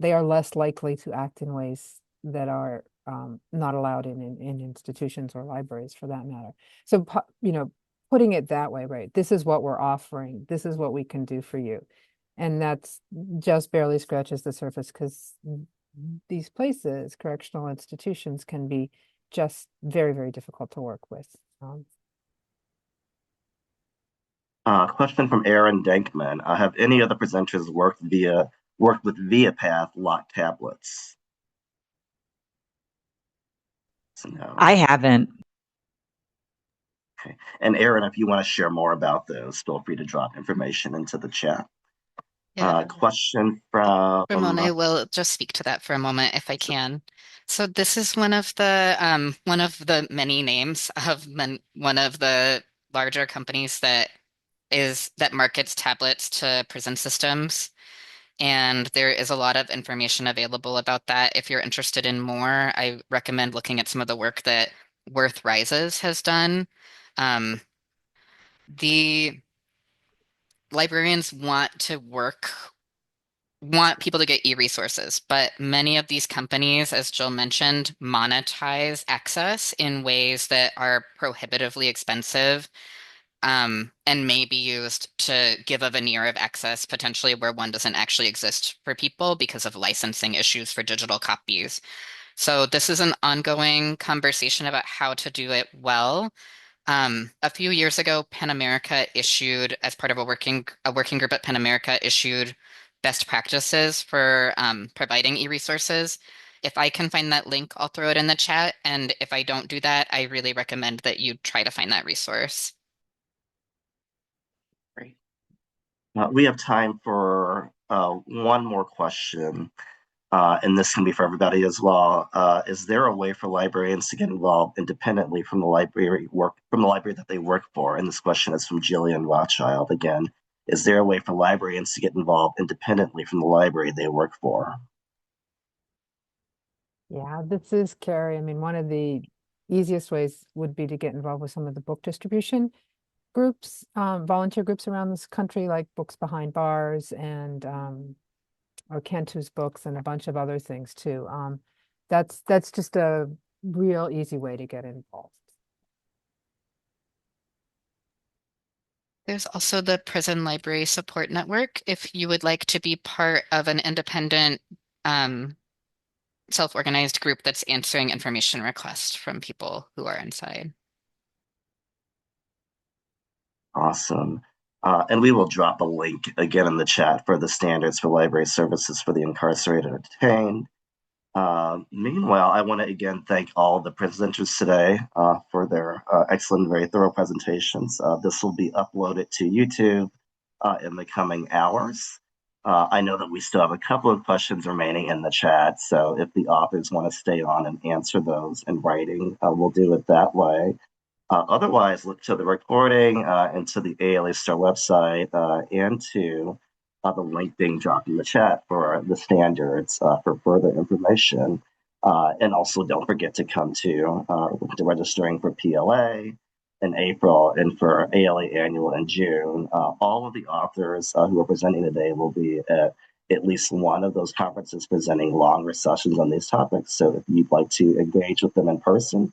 less likely to act in ways that are not allowed in institutions or libraries for that matter. So putting it that way, right? This is what we're offering. This is what we can do for you. And that's just barely scratches the surface because these places, correctional institutions, can be just very, very difficult to work with. Question from Aaron Dankman. Have any of the presenters worked with ViaPath locked tablets? So no. I haven't. Okay. And Aaron, if you want to share more about those, feel free to drop information into the chat. Yeah. Question from Ramon, I will just speak to that for a moment if I can. So this is one of the many names of one of the larger companies that markets tablets to prison systems. And there is a lot of information available about that. If you're interested in more, I recommend looking at some of the work that Worth Rises has done. Um, the librarians want people to get e-resources, but many of these companies, as Jill mentioned, monetize access in ways that are prohibitively expensive, and may be used to give a veneer of access potentially where one doesn't actually exist for people because of licensing issues for digital copies. So this is an ongoing conversation about how to do it well. A few years ago, Pen America issued, as part of a working group at Pen America, issued best practices for providing e-resources. If I can find that link, I'll throw it in the chat. And if I don't do that, I really recommend that you try to find that resource. Great. We have time for one more question, and this can be for everybody as well. Is there a way for librarians to get involved independently from the library that they work for? And this question is from Jillian Rothschild again. Is there a way for librarians to get involved independently from the library they work for? Yeah, this is Carrie. I mean, one of the easiest ways would be to get involved with some of the book distribution groups, volunteer groups around this country, like Books Behind Bars and or Cantu's Books and a bunch of other things too. That's just a real easy way to get involved. There's also the Prison Library Support Network if you would like to be part of an independent, um, self-organized group that's answering information requests from people who are inside. Awesome. And we will drop a link again in the chat for the standards for library services for the incarcerated or detained. Meanwhile, I want to again thank all the presenters today for their excellent, very thorough presentations. This will be uploaded to YouTube in the coming hours. I know that we still have a couple of questions remaining in the chat, so if the authors want to stay on and answer those in writing, we'll do it that way. Otherwise, look to the recording and to the ALA Star website and to the link being dropped in the chat for the standards for further information. And also, don't forget to come to registering for PLA in April and for ALA Annual in June. All of the authors who are presenting today will be at least one of those conferences presenting longer sessions on these topics. So if you'd like to engage with them in person,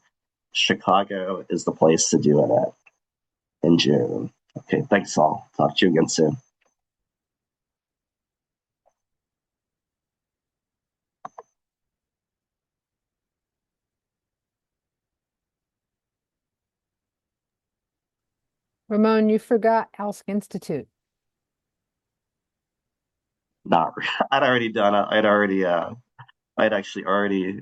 Chicago is the place to do it at in June. Okay, thanks all. Talk to you again soon. Ramon, you forgot ALSC Institute. Not, I'd already done it. I'd actually already